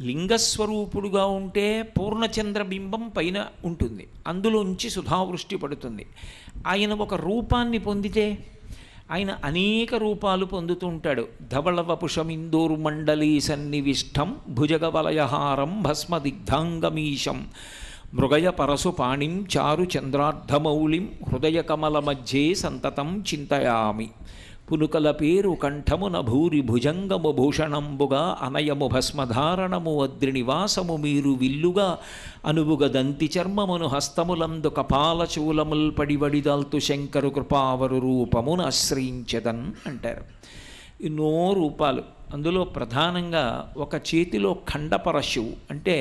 లింగస్వరూపుడుగా ఉంటే పూర్ణచంద్రబింబం పైన ఉంటుంది, అందులోంచి సుధావృష్టి పడుతుంది. ఆయన ఒక రూపాన్ని పొందితే ఆయన అనేక రూపాలు పొందుతూ ఉంటాడు. ధవళవపుషమిందూర్మండలీ సన్నివిష్టం భుజగవలయహారం భస్మదిగ్ధాంగమీశం మృగయ పరశుపాణిం చారు చంద్రార్ధమౌళిం హృదయ కమల మధ్యే సంతతం చింతయామి. పునుకల పేరు కంఠమున భూరి భుజంగము భూషణంబుగా అనయము భస్మధారణము అద్రినివాసము మీరు విల్లుగా అనువుగ దంతి చర్మమును హస్తములందు కపాలచూలముల్ పడివడిదాల్తు శంకరు కృపావరు రూపమును ఆశ్రయించదన్ అంటారు. ఎన్నో రూపాలు, అందులో ప్రధానంగా ఒక చేతిలో ఖండపరశువు అంటే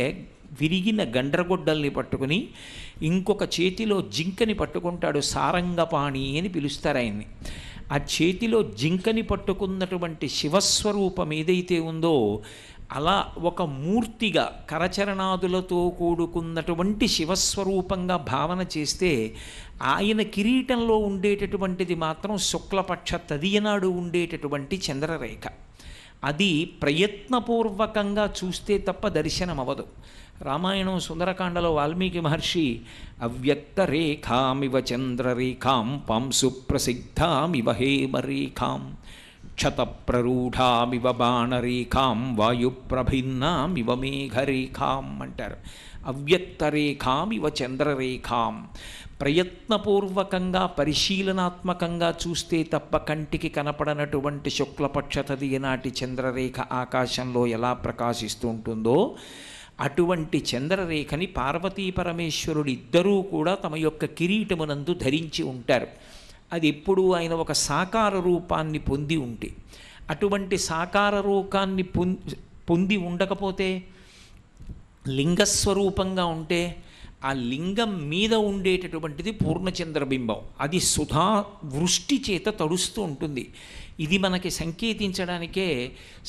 విరిగిన గండ్రగొడ్డల్ని పట్టుకుని, ఇంకొక చేతిలో జింకని పట్టుకుంటాడు, సారంగపాణి అని పిలుస్తారు ఆయన్ని. ఆ చేతిలో జింకని పట్టుకున్నటువంటి శివస్వరూపం ఏదైతే ఉందో అలా ఒక మూర్తిగా కరచరణాదులతో కూడుకున్నటువంటి శివస్వరూపంగా భావన చేస్తే ఆయన కిరీటంలో ఉండేటటువంటిది మాత్రం శుక్లపక్ష తదియనాడు ఉండేటటువంటి చంద్రరేఖ. అది ప్రయత్నపూర్వకంగా చూస్తే తప్ప దర్శనం అవ్వదు. రామాయణం సుందరకాండలో వాల్మీకి మహర్షి అవ్యక్తరేఖామివ చంద్రరేఖాం పాంసు ప్రసిద్ధామివ హేమరేఖాం క్షతప్రరూఢామివ బాణరేఖాం వాయుప్రభిన్నామివ మేఘరేఖాం అంటారు. అవ్యక్తరేఖామివ చంద్రరేఖాం, ప్రయత్నపూర్వకంగా పరిశీలనాత్మకంగా చూస్తే తప్ప కంటికి కనపడనటువంటి శుక్లపక్ష తదియనాటి చంద్రరేఖ ఆకాశంలో ఎలా ప్రకాశిస్తూ ఉంటుందో అటువంటి చంద్రరేఖని పార్వతీ పరమేశ్వరుడు ఇద్దరూ కూడా తమ యొక్క కిరీటమునందు ధరించి ఉంటారు. అది ఎప్పుడూ ఆయన ఒక సాకార రూపాన్ని పొంది ఉంటే, అటువంటి సాకార రూపాన్ని పొంది ఉండకపోతే లింగస్వరూపంగా ఉంటే ఆ లింగం మీద ఉండేటటువంటిది పూర్ణచంద్రబింబం, అది సుధా వృష్టి చేత తడుస్తూ ఉంటుంది. ఇది మనకి సంకేతించడానికే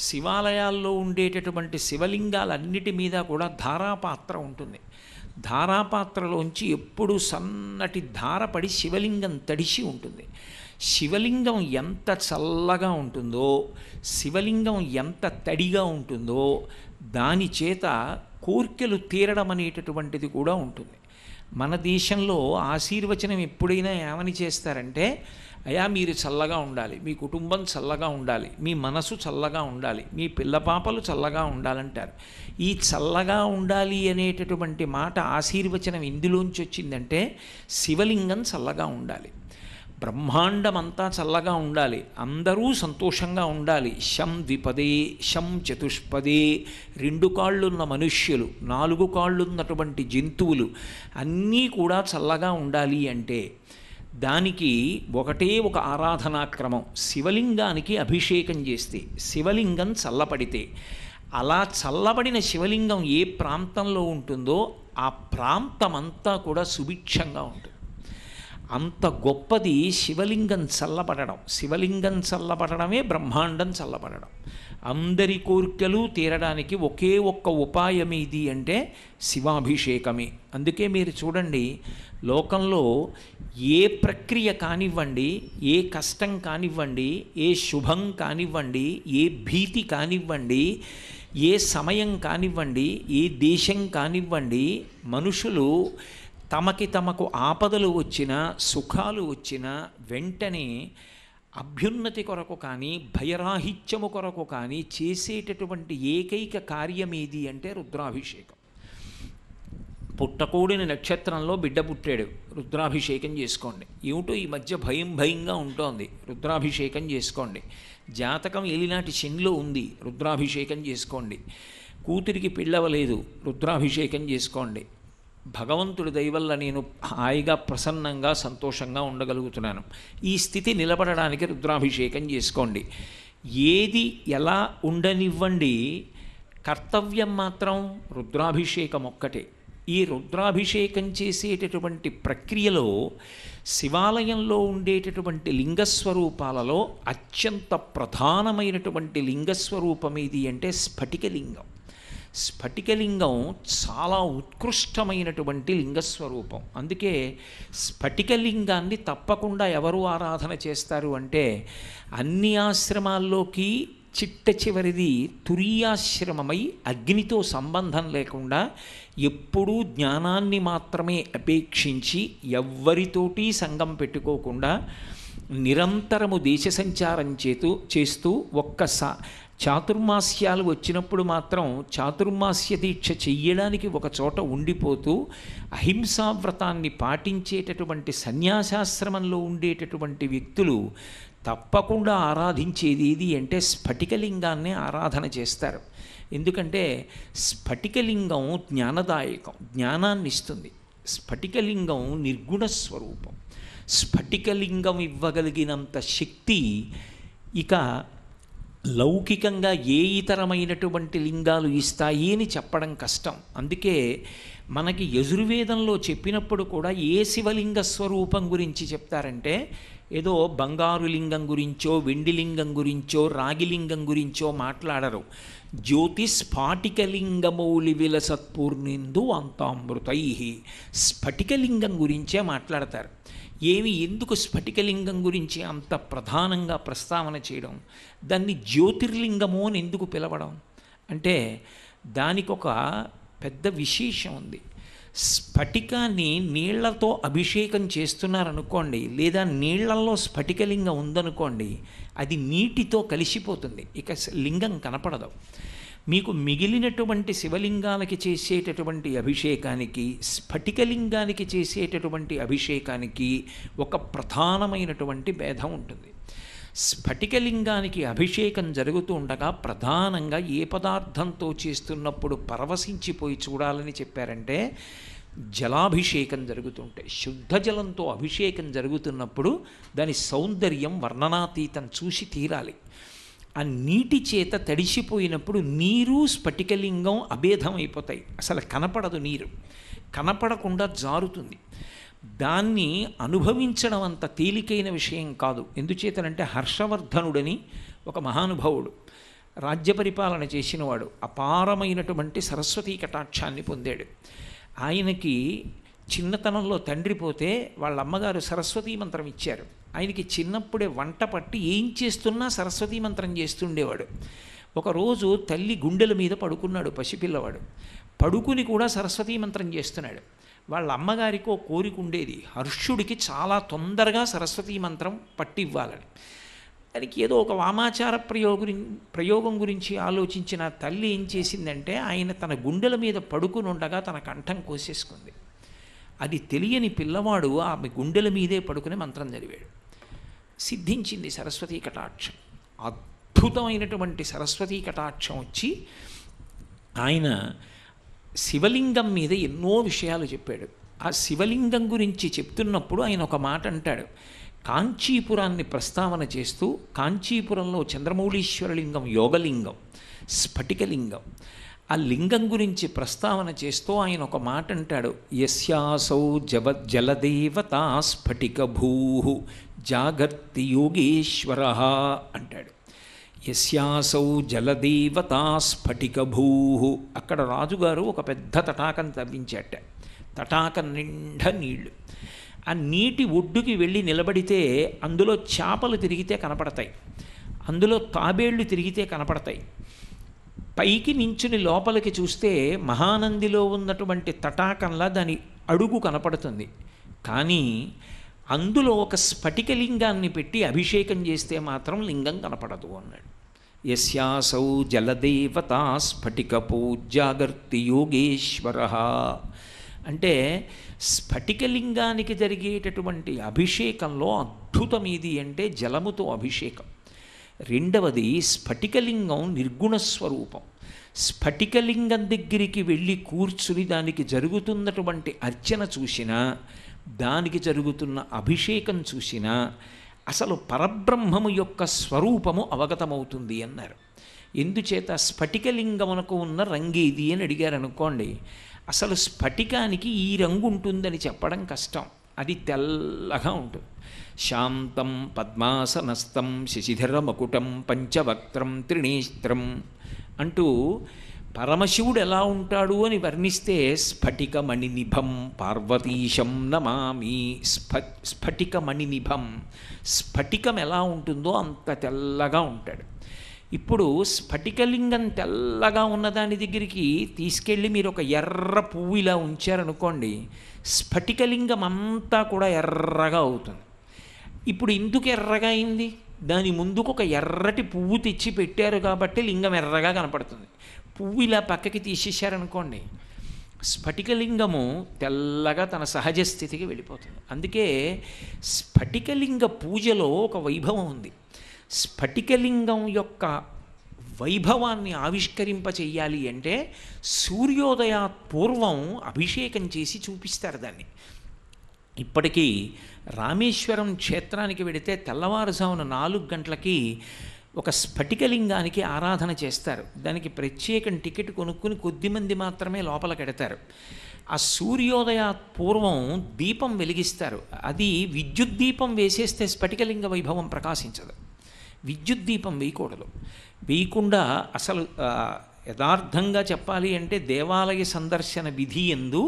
శివాలయాల్లో ఉండేటటువంటి శివలింగాలన్నిటి మీద కూడా ధారాపాత్ర ఉంటుంది. ధారాపాత్రలోంచి ఎప్పుడు సన్నటి ధార పడి శివలింగం తడిసి ఉంటుంది. శివలింగం ఎంత చల్లగా ఉంటుందో, శివలింగం ఎంత తడిగా ఉంటుందో దాని చేత కోర్కెలు తీరడం అనేటటువంటిది కూడా ఉంటుంది. మన దేశంలో ఆశీర్వచనం ఎప్పుడైనా ఏమని చేస్తారంటే, అయా మీరు చల్లగా ఉండాలి, మీ కుటుంబం చల్లగా ఉండాలి, మీ మనసు చల్లగా ఉండాలి, మీ పిల్లపాపలు చల్లగా ఉండాలంటారు. ఈ చల్లగా ఉండాలి అనేటటువంటి మాట ఆశీర్వచనం ఇందులోంచి వచ్చిందంటే శివలింగం చల్లగా ఉండాలి, బ్రహ్మాండమంతా చల్లగా ఉండాలి, అందరూ సంతోషంగా ఉండాలి. శం ద్విపదే శం చతుష్పదే, 2 కాళ్ళున్న మనుష్యులు, 4 కాళ్ళున్నటువంటి జంతువులు అన్నీ కూడా చల్లగా ఉండాలి అంటే దానికి ఒకటే ఒక ఆరాధనాక్రమం. శివలింగానికి అభిషేకం చేస్తే శివలింగం చల్లపడితే, అలా చల్లబడిన శివలింగం ఏ ప్రాంతంలో ఉంటుందో ఆ ప్రాంతమంతా కూడా సుభిక్షంగా ఉంటుంది. అంత గొప్పది శివలింగం చల్లబడడం. శివలింగం చల్లబడడమే బ్రహ్మాండం చల్లబడడం. అందరి కోరికలు తీరడానికి ఒకే ఒక్క ఉపాయం ఏది అంటే శివాభిషేకమే. అందుకే మీరు చూడండి, లోకంలో ఏ ప్రక్రియ కానివ్వండి, ఏ కష్టం కానివ్వండి, ఏ శుభం కానివ్వండి, ఏ భీతి కానివ్వండి, ఏ సమయం కానివ్వండి, ఏ దేశం కానివ్వండి, మనుషులు తమకు ఆపదలు వచ్చినా సుఖాలు వచ్చినా వెంటనే అభ్యున్నతి కొరకు కానీ భయరాహిత్యము కొరకు కానీ చేసేటటువంటి ఏకైక కార్యం ఏది అంటే రుద్రాభిషేకం. పుట్టకూడిన నక్షత్రంలో బిడ్డ పుట్టాడు, రుద్రాభిషేకం చేసుకోండి. ఏమిటో ఈ మధ్య భయంగా ఉంటోంది, రుద్రాభిషేకం చేసుకోండి. జాతకం ఏలినాటి శనిలో ఉంది, రుద్రాభిషేకం చేసుకోండి. కూతురికి పిల్లవలేదు, రుద్రాభిషేకం చేసుకోండి. భగవంతుడి దయవల్ల నేను హాయిగా ప్రసన్నంగా సంతోషంగా ఉండగలుగుతున్నాను, ఈ స్థితి నిలబడడానికి రుద్రాభిషేకం చేసుకోండి. ఏది ఎలా ఉండనివ్వండి, కర్తవ్యం మాత్రం రుద్రాభిషేకం ఒక్కటే. ఈ రుద్రాభిషేకం చేసేటటువంటి ప్రక్రియలో శివాలయంలో ఉండేటటువంటి లింగస్వరూపాలలో అత్యంత ప్రధానమైనటువంటి లింగస్వరూపం ఏది అంటే స్ఫటికలింగం. స్ఫటికలింగం చాలా ఉత్కృష్టమైనటువంటి లింగస్వరూపం. అందుకే స్ఫటికలింగాన్ని తప్పకుండా ఎవరు ఆరాధన చేస్తారు అంటే అన్ని ఆశ్రమాల్లోకి చిట్ట చివరిది తురీయాశ్రమమై అగ్నితో సంబంధం లేకుండా ఎప్పుడూ జ్ఞానాన్ని మాత్రమే అపేక్షించి ఎవ్వరితోటి సంగం పెట్టుకోకుండా నిరంతరము దేశ సంచారం చేస్తూ చాతుర్మాస్యాలు వచ్చినప్పుడు మాత్రం చాతుర్మాస్య దీక్ష చెయ్యడానికి ఒక చోట ఉండిపోతూ అహింసావ్రతాన్ని పాటించేటటువంటి సన్యాసాశ్రమంలో ఉండేటటువంటి వ్యక్తులు తప్పకుండా ఆరాధించేది ఏది అంటే స్ఫటికలింగాన్నే ఆరాధన చేస్తారు. ఎందుకంటే స్ఫటికలింగం జ్ఞానదాయకం, జ్ఞానాన్ని ఇస్తుంది. స్ఫటికలింగం నిర్గుణ స్వరూపం. స్ఫటికలింగం ఇవ్వగలిగినంత శక్తి ఇక లౌకికంగా ఏ ఇతరమైనటువంటి లింగాలు ఇస్తాయి అని చెప్పడం కష్టం. అందుకే మనకి యజుర్వేదంలో చెప్పినప్పుడు కూడా ఏ శివలింగ స్వరూపం గురించి చెప్తారంటే ఏదో బంగారు లింగం గురించో వెండి లింగం గురించో రాగి లింగం గురించో మాట్లాడరు. జ్యోతిస్ఫాటికలింగమౌలి విలసత్పూర్ణిందు అంతామృతై స్ఫటికలింగం గురించే మాట్లాడతారు. ఎందుకు స్ఫటికలింగం గురించి అంత ప్రధానంగా ప్రస్తావన చేయడం, దాన్ని జ్యోతిర్లింగము అని ఎందుకు పిలవడం అంటే దానికి ఒక పెద్ద విశేషం ఉంది. స్ఫటికాన్ని నీళ్లతో అభిషేకం చేస్తున్నారనుకోండి, లేదా నీళ్లలో స్ఫటికలింగం ఉందనుకోండి, అది నీటితో కలిసిపోతుంది, ఇక లింగం కనపడదు. మీకు మిగిలినటువంటి శివలింగాలకి చేసేటటువంటి అభిషేకానికి స్ఫటికలింగానికి చేసేటటువంటి అభిషేకానికి ఒక ప్రధానమైనటువంటి భేదం ఉంటుంది. స్ఫటికలింగానికి అభిషేకం జరుగుతూ ఉండగా ప్రధానంగా ఏ పదార్థంతో చేస్తున్నప్పుడు పరవశించిపోయి చూడాలని చెప్పారంటే జలాభిషేకం జరుగుతుంటే, శుద్ధ జలంతో అభిషేకం జరుగుతున్నప్పుడు దాని సౌందర్యం వర్ణనాతీతం చూసి తీరాలి. ఆ నీటి చేత తడిసిపోయినప్పుడు నీరు స్ఫటికలింగం అభేదం అయిపోతాయి, అసలు కనపడదు, నీరు కనపడకుండా జారుతుంది. దాన్ని అనుభవించడం అంత తేలికైన విషయం కాదు. ఎందుచేతనంటే హర్షవర్ధనుడని ఒక మహానుభావుడు రాజ్య పరిపాలన చేసినవాడు అపారమైనటువంటి సరస్వతీ కటాక్షాన్ని పొందాడు. ఆయనకి చిన్నతనంలో తండ్రి పోతే వాళ్ళ అమ్మగారు సరస్వతీ మంత్రం ఇచ్చారు. ఆయనకి చిన్నప్పుడే వంట పట్టి ఏం చేస్తున్నా సరస్వతీ మంత్రం చేస్తుండేవాడు. ఒకరోజు తల్లి గుండెల మీద పడుకున్నాడు పసిపిల్లవాడు. పడుకుని కూడా సరస్వతీ మంత్రం చేస్తున్నాడు. వాళ్ళ అమ్మగారికి ఓ కోరిక ఉండేది, హర్షుడికి చాలా తొందరగా సరస్వతీ మంత్రం పట్టి ఇవ్వాలని. దానికి ఏదో ఒక వామాచార ప్రయోగం గురించి ఆలోచించిన తల్లి ఏం చేసిందంటే ఆయన తన గుండెల మీద పడుకుని ఉండగా తన కంఠం కోసేసుకుంది. అది తెలియని పిల్లవాడు ఆమె గుండెల మీదే పడుకుని మంత్రం చదివాడు. సిద్ధించింది సరస్వతీ కటాక్షం. అద్భుతమైనటువంటి సరస్వతీ కటాక్షం వచ్చి ఆయన శివలింగం మీద ఎన్నో విషయాలు చెప్పాడు. ఆ శివలింగం గురించి చెప్తున్నప్పుడు ఆయన ఒక మాట అంటాడు. కాంచీపురాన్ని ప్రస్తావన చేస్తూ కాంచీపురంలో చంద్రమౌళీశ్వరలింగం యోగలింగం, స్ఫటికలింగం, ఆ లింగం గురించి ప్రస్తావన చేస్తూ ఆయన ఒక మాట అంటాడు. యస్యాసౌ జలదేవతా స్ఫటికభూ జాగర్తి యోగేశ్వర అంటాడు. యస్యాసౌ జలదేవతా స్ఫటికభూ. అక్కడ రాజుగారు ఒక పెద్ద తటాకం తవ్వించాట. తటాకం నిండా నీళ్లు. ఆ నీటి ఒడ్డుకి వెళ్ళి నిలబడితే అందులో చేపలు తిరిగితే కనపడతాయి, అందులో తాబేళ్లు తిరిగితే కనపడతాయి. పైకి నించుని లోపలికి చూస్తే మహానందిలో ఉన్నటువంటి తటాకంలా దాని అడుగు కనపడుతుంది. కానీ అందులో ఒక స్ఫటికలింగాన్ని పెట్టి అభిషేకం చేస్తే మాత్రం లింగం కనపడదు అన్నాడు. యస్యాసౌ జలదేవతా స్ఫటిక పూజ్యాగర్తి యోగేశ్వర అంటే స్ఫటికలింగానికి జరిగేటటువంటి అభిషేకంలో అద్భుతం ఏది అంటే జలముతో అభిషేకం. రెండవది స్ఫటికలింగం నిర్గుణ స్వరూపం. స్ఫటికలింగం దగ్గరికి వెళ్ళి కూర్చుని దానికి జరుగుతున్నటువంటి అర్చన చూసినా, దానికి జరుగుతున్న అభిషేకం చూసినా అసలు పరబ్రహ్మము యొక్క స్వరూపము అవగతమవుతుంది అన్నారు. ఎందుచేత స్ఫటికలింగమునకు ఉన్న రంగేది అని అడిగారు అనుకోండి, అసలు స్ఫటికానికి ఈ రంగు ఉంటుందని చెప్పడం కష్టం. అది తెల్లగా ఉంటుంది. శాంతం పద్మాసనస్థం శశిధర మకుటం పంచవక్త్రం త్రినేత్రం అంటూ పరమశివుడు ఎలా ఉంటాడు అని వర్ణిస్తే స్ఫటికమణినిభం పార్వతీశం నమామి. స్ఫటికమణినిభం, స్ఫటికం ఎలా ఉంటుందో అంత తెల్లగా ఉంటాడు. ఇప్పుడు స్ఫటికలింగం తెల్లగా ఉన్నదాని దగ్గరికి తీసుకెళ్ళి మీరు ఒక ఎర్ర పువ్వు ఇలా ఉంచారనుకోండి, స్ఫటికలింగం అంతా కూడా ఎర్రగా అవుతుంది. ఇప్పుడు ఎందుకు ఎర్రగా అయింది? దాని ముందుకు ఒక ఎర్రటి పువ్వు తెచ్చి పెట్టారు కాబట్టి లింగం ఎర్రగా కనపడుతుంది. పువ్వు ఇలా పక్కకి తీసేశారనుకోండి, స్ఫటికలింగము తెల్లగా తన సహజ స్థితికి వెళ్ళిపోతుంది. అందుకే స్ఫటికలింగ పూజలో ఒక వైభవం ఉంది. స్ఫటికలింగం యొక్క వైభవాన్ని ఆవిష్కరింపచేయాలి అంటే సూర్యోదయాత్ పూర్వం అభిషేకం చేసి చూపిస్తారు దాన్ని. ఇప్పటికీ రామేశ్వరం క్షేత్రానికి వెడితే తెల్లవారుజామున 4 గంటలకి ఒక స్ఫటికలింగానికి ఆరాధన చేస్తారు. దానికి ప్రత్యేకం టికెట్ కొనుక్కుని కొద్దిమంది మాత్రమే లోపలికెడతారు. ఆ సూర్యోదయాత్ పూర్వం దీపం వెలిగిస్తారు. అది విద్యుత్ దీపం వేసేస్తే స్ఫటికలింగ వైభవం ప్రకాశించదు. విద్యుత్ దీపం వేయకూడదు. వేయకుండా అసలు యథార్థంగా చెప్పాలి అంటే దేవాలయ సందర్శన విధి యందు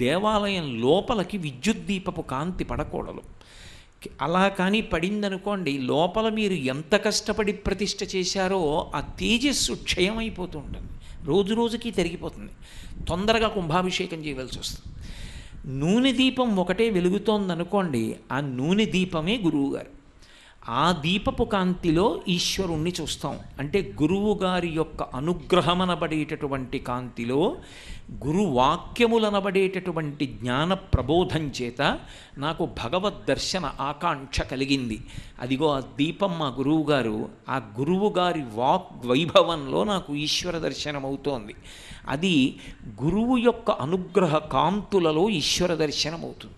దేవాలయం లోపలికి విద్యుత్ దీపపు కాంతి పడకూడదు. అలా కానీ పడిందనుకోండి, లోపల మీరు ఎంత కష్టపడి ప్రతిష్ఠ చేశారో ఆ తేజస్సు క్షయమైపోతూ ఉంటుంది, రోజు రోజుకి తరిగిపోతుంది, తొందరగా కుంభాభిషేకం చేయవలసి వస్తుంది. నూనె దీపం ఒకటే వెలుగుతోందనుకోండి, ఆ నూనె దీపమే గురువుగారు. ఆ దీపపు కాంతిలో ఈశ్వరుణ్ణి చూస్తాం. అంటే గురువుగారి యొక్క అనుగ్రహమనబడేటటువంటి కాంతిలో గురువాక్యములనబడేటటువంటి జ్ఞాన ప్రబోధం చేత నాకు భగవద్ దర్శన ఆకాంక్ష కలిగింది. అదిగో ఆ దీపం మా గురువుగారు, ఆ గురువుగారి వాక్ వైభవంలో నాకు ఈశ్వర దర్శనం అవుతోంది. అది గురువు యొక్క అనుగ్రహ కాంతులలో ఈశ్వర దర్శనం అవుతుంది.